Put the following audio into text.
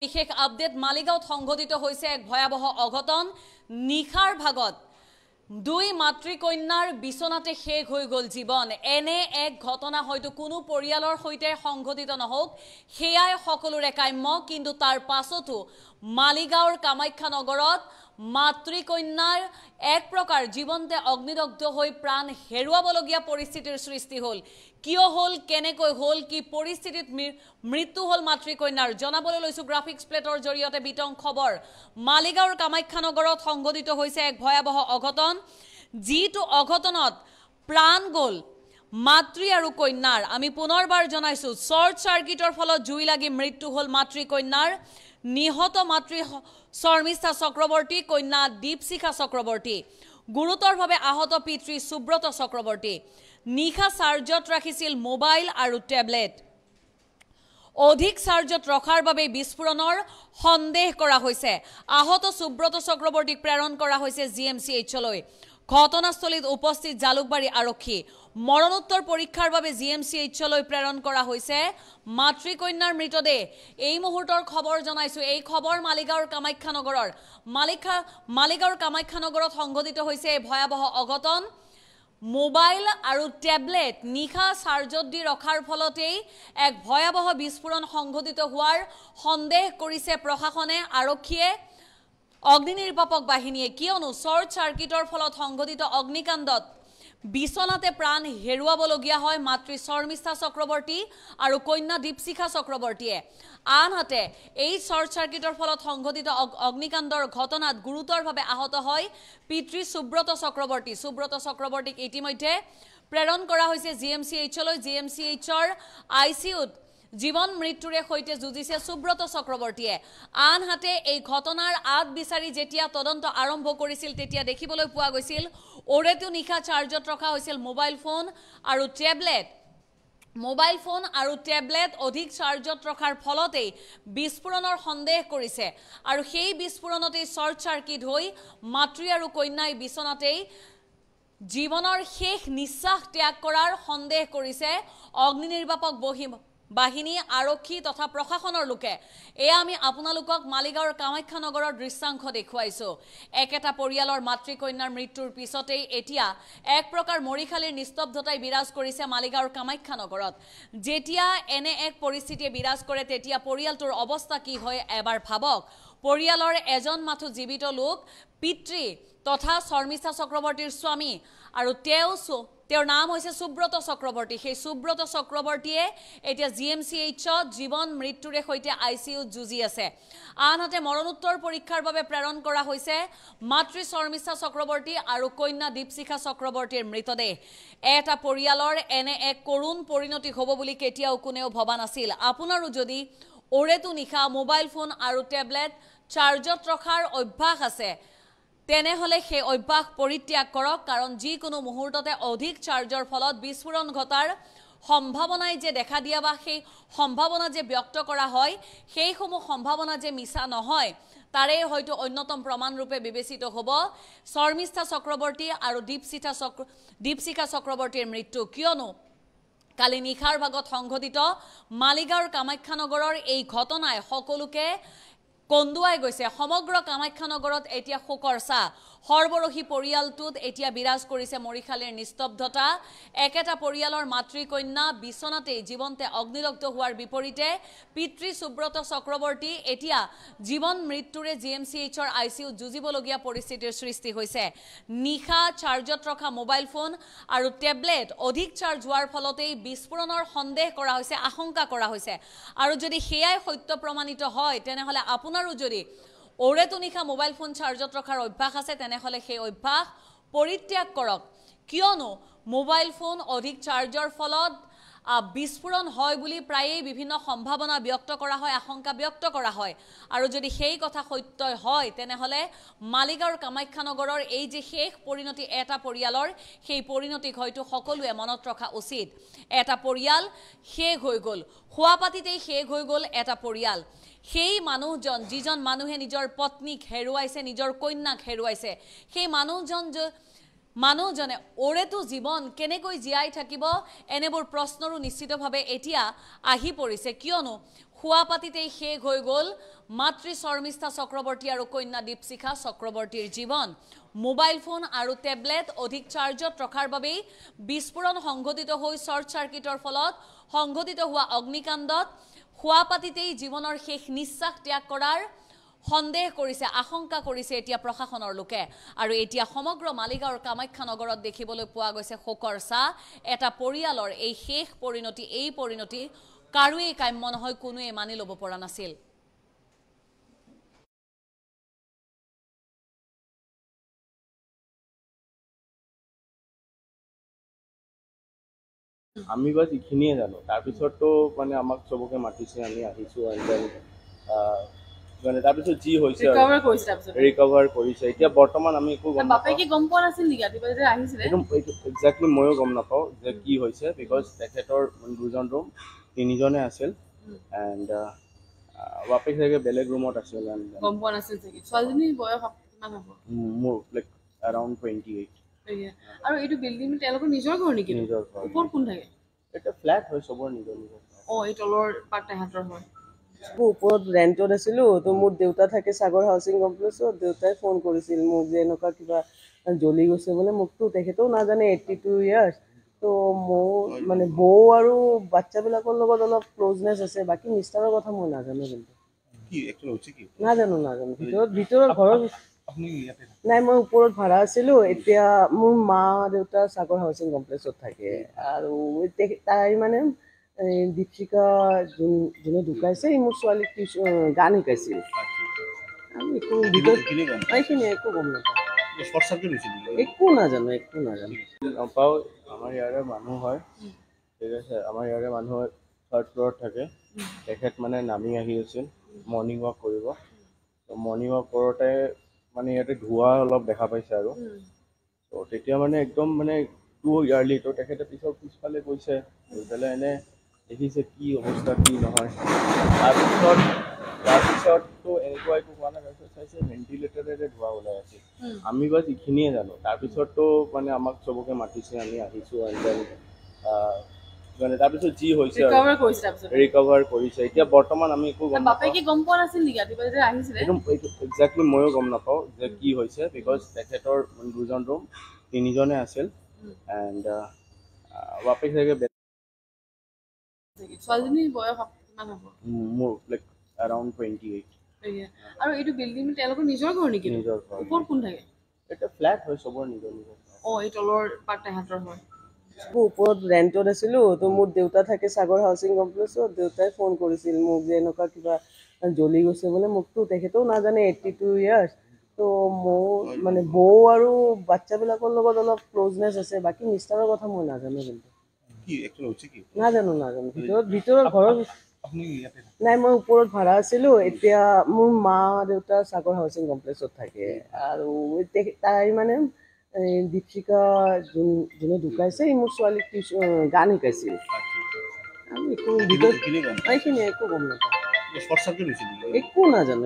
বিশেষ আপডেট মালিগাঁৱত সংঘটিত হৈছে এক ভয়াবহ অঘটন নিখাৰ ভাগত দুই মাতৃকন্যাৰ বিছনাতে শেষ হৈ গল জীৱন এনে এক ঘটনা হয়তো কোনো পৰিয়ালৰ হৈতে সংঘটিত নহওক হেয়াই সকলোৰে কাম্য কিন্তু তাৰ পাছতো মালিগাঁৱৰ কামাখ্যা নগৰত মাতৃকন্যাৰ এক প্ৰকাৰ জীৱনতে অগ্নিদগ্ধ হৈ প্ৰাণ হেৰুৱাবলগীয়া পৰিস্থিতিৰ সৃষ্টি হ'ল কিয় হ'ল কেনেকৈ হ'ল কি পৰিস্থিতিত মৃত্যু হ'ল মাতৃকন্যাৰ জনাবলৈ লৈছো গ্ৰাফিক্স প্লেটৰ জৰিয়তে বিতং খবৰ মালিগাঁৱৰ কামাখ্যা নগৰত সংঘটিত হৈছে এক ভয়াবহ অঘটন যিটো অঘটনত প্ৰাণ গ'ল মাতৃ আৰু কন্যাৰ আমি পুনৰবাৰ জনাইছো শৰ্ট সাৰ্কিটৰ ফলত জুই লাগি মৃত্যু হ'ল মাতৃকন্যাৰ নিহত মাতৃ শৰ্মিষ্ঠা চক্ৰৱৰ্তী কন্যা দীপশিখা চক্ৰৱৰ্তী গুৰুতৰভাৱে আহত পিতৃ সুব্ৰত চক্ৰৱৰ্তী নিশা চাৰ্জত ৰাখিছিল মোবাইল আৰু টেবলেট অধিক চাৰ্জত ৰখাৰ বাবে বিস্ফোৰণৰ সন্দেহ কৰা হৈছে আহত সুব্ৰত চক্ৰৱৰ্তীক প্ৰেৰণ কৰা হৈছে জিএমচিএইচলৈ ঘটনাস্থলীত উপস্থিত জালুকবাৰী আৰক্ষী মৰণোত্তৰ পৰীক্ষাৰ বাবে জিএমচিএইচলৈ প্ৰেৰণ কৰা হৈছে মাতৃকন্যাৰ মৃতদেহ এই মুহূৰ্তৰ খবৰ জনাইছো এই খবৰ মালিগাঁৱৰ কামাখ্যা নগৰৰ মালিগাঁৱৰ কামাখ্যা নগৰত সংঘটিত হৈছে এই ভয়াবহ অঘটন মোবাইল আৰু টেবলেট নিশা চাৰ্জত দি ৰখাৰ ফলতেই এক ভয়াবহ বিস্ফোৰণ সংঘটিত হোৱাৰ সন্দেহ কৰিছে প্ৰশাসনে আৰক্ষীয়ে অগ্নিনিৰ্বাপক বাহিনীয়ে কিয়নো শৰ্ট সাৰ্কিটৰ ফলত সংঘটিত অগ্নিকাণ্ডত বিছনাতে প্ৰাণ হেৰুৱাবলগীয়া হয় মাতৃ শৰ্মিষ্ঠা চক্ৰৱৰ্তী আৰু কন্যা দীপশিখা চক্ৰৱৰ্তীয়ে আনহাতে এই শৰ্ট সাৰ্কিটৰ ফলত সংঘটিত অগ্নিকাণ্ডৰ ঘটনাত গুৰুতৰভাৱে আহত হয় পিতৃ সুব্ৰত চক্ৰৱৰ্তীক ইতিমধ্যে প্ৰেৰণ কৰা হৈছে জিএমচিএইচলৈ জিএমচিএইচৰ আইচিইউত জীৱন মৃত্যুৰে হৈতে যুঁজিছে সুব্ৰত চক্ৰৱৰ্তীয়ে আনহাতে এই ঘটনাৰ আদ বিচাৰি যেতিয়া তদন্ত আৰম্ভ কৰিছিল তেতিয়া দেখিবলৈ পোৱা গৈছিল ওৰেটো নিশা চাৰ্জত ৰখা হৈছিল মোবাইল ফোন আৰু টেবলেট অধিক চাৰ্জত ৰখাৰ ফলতেই বিস্ফোৰণৰ সন্দেহ কৰিছে আৰু সেই বিস্ফোৰণতেই শৰ্ট সাৰ্কিট হৈ মাতৃ আৰু কন্যাই বিছনাতেই জীৱনৰ শেষ নিশ্বাস ত্যাগ কৰাৰ সন্দেহ কৰিছে অগ্নিনিৰ্বাপক বাহিনী আৰক্ষী তথা প্ৰশাসনৰ লোকে এয়া আমি আপোনালোকক মালিগাঁৱৰ কামাখ্যা নগৰৰ দৃশ্যাংশ দেখুৱাইছো একেটা পৰিয়ালৰ মাতৃকন্যাৰ মৃত্যুৰ পিছতেই এতিয়া এক প্ৰকাৰ মৰিখালীৰ নিস্তব্ধতাই বিৰাজ কৰিছে মালিগাঁৱৰ কামাখ্যা নগৰত যেতিয়া এনে এক পৰিস্থিতিয়ে বিৰাজ কৰে তেতিয়া পৰিয়ালটোৰ অৱস্থা কি হয় এবাৰ ভাবক পৰিয়ালৰ এজন মাথো জীৱিত লোক পিতৃ তথা শৰ্মিষ্ঠা চক্ৰৱৰ্তীৰ স্বামী আৰু তেওঁৰ নাম হৈছে সুব্ৰত চক্ৰৱৰ্তী সেই সুব্ৰত চক্ৰৱৰ্তীয়ে এতিয়া জিএমচিএইচত জীৱন মৃত্যুৰে হৈতে আইচিইউত যুঁজি আছে আনহাতে মৰণোত্তৰ পৰীক্ষাৰ বাবে প্ৰেৰণ কৰা হৈছে মাতৃ শৰ্মিষ্ঠা চক্ৰৱৰ্তী আৰু কন্যা দীপশিখা চক্ৰৱৰ্তীৰ মৃতদেহ এটা পৰিয়ালৰ এনে এক কৰুণ পৰিণতি হ'ব বুলি কেতিয়াও কোনেও ভবা নাছিল আপোনাৰো যদি ওৰেটো নিশা মোবাইল ফোন আৰু টেবলেট চাৰ্জত ৰখাৰ অভ্যাস আছে তেনেহলে সেই অভ্যাস পৰিত্যাগ কৰক কাৰণ যিকোনো মুহূৰ্ততে অধিক চাৰ্জৰ ফলত বিস্ফোৰণ ঘটাৰ সম্ভাৱনাই যে দেখা দিয়া বা সেই সম্ভাৱনা যে ব্যক্ত কৰা হয় সেইসমূহ সম্ভাৱনা যে মিছা নহয় তাৰে হয়তো অন্যতম প্ৰমাণ ৰূপে বিবেচিত হ'ব শৰ্মিষ্ঠা চক্ৰৱৰ্তী আৰু দীপশিখা চক্ৰৱৰ্তীৰ মৃত্যু কিয়নো কালি নিশাৰ ভাগত সংঘটিত মালিগাঁৱৰ কামাখ্যা নগৰৰ এই ঘটনাই সকলোকে কন্দুৱাই গৈছে সমগ্ৰ কামাখ্যা নগৰত এতিয়া শোকৰ ছাঁ সৰ্বৰহী পৰিয়ালটোত এতিয়া বিৰাজ কৰিছে মৰিখালীৰ নিস্তব্ধতা একেটা পৰিয়ালৰ মাতৃকন্যা বিছনাতেই জীৱনতে অগ্নিদগ্ধ হোৱাৰ বিপৰীতে পিতৃ সুব্ৰত চক্ৰৱৰ্তী এতিয়া জীৱন মৃত্যুৰে জিএমচিএইচৰ আইচিইউত যুঁজিবলগীয়া পৰিস্থিতিৰ সৃষ্টি হৈছে নিশা চাৰ্জত ৰখা মোবাইল ফোন আৰু টেবলেট অধিক চাৰ্জ হোৱাৰ ফলতেই বিস্ফোৰণৰ সন্দেহ কৰা হৈছে আশংকা কৰা হৈছে আৰু যদি সেয়াই সত্য প্ৰমাণিত হয় তেনেহলে আপোনাৰো যদি ওৰেটো নিশা মোবাইল ফোন চাৰ্জত ৰখাৰ অভ্যাস আছে তেনেহলে সেই অভ্যাস পৰিত্যাগ কৰক কিয়নো মোবাইল ফোন অধিক চাৰ্জৰ ফলত বিস্ফোৰণ হয় বুলি প্ৰায়ে বিভিন্ন সম্ভাৱনা ব্যক্ত কৰা হয় আশংকা ব্যক্ত কৰা হয় আৰু যদি সেই কথা সত্য হয় তেনেহলে মালিগাঁৱৰ কামাখ্যা নগৰৰ এই যে শেষ পৰিণতি এটা পৰিয়ালৰ সেই পৰিণতিক হয়তো সকলোৱে মনত ৰখা উচিত এটা পৰিয়াল শেষ হৈ গ'ল হোৱাপাতিতেই শেষ হৈ গ'ল এটা পৰিয়াল সেই মানুহজন যিজন মানুহে নিজৰ পত্নীক হেৰুৱাইছে নিজৰ কন্যাক হেৰুৱাইছে সেই মানুহজন মানুহজনে ওৰেতো জীৱন কেনেকৈ জীয়াই থাকিব এনেবোৰ প্ৰশ্নৰো নিশ্চিতভাৱে এতিয়া আহি পৰিছে কিয়নো খুৱাপাতিতেই শেষ হৈ গ'ল মাতৃ শৰ্মিষ্ঠা চক্ৰৱৰ্তী আৰু কন্যা দীপশিখা চক্ৰৱৰ্তীৰ জীৱন মোবাইল ফোন আৰু টেবলেট অধিক চাৰ্জত ৰখাৰ বাবেই বিস্ফোৰণ সংঘটিত হৈ শ্বৰ্ট চাৰ্কিটৰ ফলত সংঘটিত হোৱা অগ্নিকাণ্ডত খুৱাপাতিতেই জীৱনৰ শেষ নিশ্বাস ত্যাগ কৰাৰ সন্দেহ কৰিছে আশংকা কৰিছে এতিয়া প্ৰশাসনৰ লোকে আৰু এতিয়া সমগ্ৰ মালিগাঁৱৰ কামাখ্যা নগৰত দেখিবলৈ পোৱা গৈছে শোকৰ ছাঁ এটা পৰিয়ালৰ এই শেষ পৰিণতি কাৰোৱেই কাম্য নহয় কোনোৱে মানি ল'ব পৰা নাছিল আমি বাস এইখিনিয়ে জানো তাৰপিছততো মানে আমাক চবকে মাতিছে আমি আহিছো মানে তাৰপিছত যি হৈছে ৰিকভাৰ কৰিছে এতিয়া বৰ্তমান আমি একো গম বাপেকে গম পোৱা নাছিল নেকি ৰাতিপুৱা যে আহিছিলে একজেক্টলি ময়ো গম নাপাওঁ যে কি হৈছে বিকজ তেখেতৰ দুজন ৰুম তিনিজনে আছিল এণ্ড বাপেক চাগে বেলেগ ৰুমত আছিল গম পোৱা নাছিল চাগে ছোৱালীজনীৰ বয়স কিমান হ'ব মোৰ লাইক এৰাউণ্ড 28 আৰু এইটো বিল্ডিং তেওঁলোকৰ নিজৰ ঘৰ নেকি নিজৰ ঘৰ ওপৰত কোন থাকে এটা ফ্লেট হয় চবৰ নিজৰ নিজৰ এই তলৰ পাৰ্ট তাহাঁতৰ হয় ওপৰত ৰেণ্টত আছিলোঁ তো মোৰ দেউতা থাকে সাগৰ হাউচিং কমপ্লেক্সত দেউতাই ফোন কৰিছিল মোক যে এনেকুৱা কিবা জ্বলি গৈছে বোলে মোকতো তেখেতেও নাজানে 82 ইয়াৰ্ছ তো মোৰ মানে বৌ আৰু বাচ্চাবিলাকৰ লগত অলপ ক্ল'জনেছ আছে বাকী মিষ্টাৰৰ কথা মই নাজানো কিন্তু নাজানো ভিতৰৰ ঘৰৰ নাই মই ওপৰত ভাড়া আছিলোঁ এতিয়া মোৰ মা দেউতা সাগৰ হাউচিং কমপ্লেক্সত থাকে আৰু তাই মানে দীপশিখা যোনে ঢুকাইছে মোৰ ছোৱালীক গান শিকাইছিল আমি একো এইখিনি একো গম নাপাওঁ একো নাজানো নাপাওঁ আমাৰ ইয়াৰে মানুহ হয় ঠিক আছে আমাৰ ইয়াৰে মানুহ থাৰ্ড ফ্ল'ৰত থাকে তেখেত মানে নামি আহি আছিল মৰ্ণিং ৱাক কৰিব মৰ্ণিং ৱাক কৰোঁতে মানে ইয়াতে ধোঁৱা অলপ দেখা পাইছে আৰু ত' তেতিয়া মানে একদম মানে টু ইয়াৰ্লি ত' তেখেতে পিছফালে গৈছে গৈ পেলাই এনে দেখিছে কি অৱস্থা কি নহয় তাৰপিছততো এনেকুৱা একো হোৱা নাই তাৰপিছত চাইছে ভেণ্টিলেটৰেৰে ধোঁৱা ওলাই আছিল আমি বাছ এইখিনিয়ে জানো তাৰপিছততো মানে আমাক চবকে মাতিছে আমি আহিছোঁ মানে তাৰপিছত যি হৈছে ৰিকভাৰ কৰিছে এতিয়া বৰ্তমান আমি একো গম বাপেকে গম পোৱা নাছিল নেকি ৰাতিপুৱা যে আহিছিলে একজেক্টলি ময়ো গম নাপাওঁ যে কি হৈছে বিকজ তেখেতৰ দুজন ৰুম তিনিজনে আছিল এণ্ড বাপেক চাগে ছোৱালীজনীৰ বয়স কিমান হ'ব মোৰ লাইক এৰাউণ্ড 28 আৰু এইটো বিল্ডিং তেওঁলোকৰ নিজৰ ঘৰ নেকি নিজৰ ঘৰ ওপৰত কোন থাকে এটা ফ্লেট হয় চবৰ নিজৰ নিজৰ এই তলৰ পাৰ্ট তাহাঁতৰ হয় ওপৰত ৰেণ্টত আছিলোঁ তো মোৰ দেউতা থাকে সাগৰ হাউচিং কমপ্লেক্সত দেউতাই ফোন কৰিছিল মোক যে এনেকুৱা কিবা জ্বলি গৈছে বোলে মোকতো তেখেতেও নাজানে 82 ইয়াৰ্ছ তো মোৰ মানে বৌ আৰু বাচ্চাবিলাকৰ লগত অলপ ক্ল'জনেছ আছে বাকী মিষ্টাৰৰ কথা মই নাজানো কিন্তু নাজানো ভিতৰৰ ঘৰৰ নাই মই ওপৰত ভাড়া আছিলোঁ এতিয়া মোৰ মা দেউতা সাগৰ হাউচিং কমপ্লেক্সত থাকে আৰু তাই মানে দীপশিখা যোনে ঢুকাইছে মোৰ ছোৱালীক গান শিকাইছিল আমি এইখিনি একো গম নাপাওঁ একো নাজানো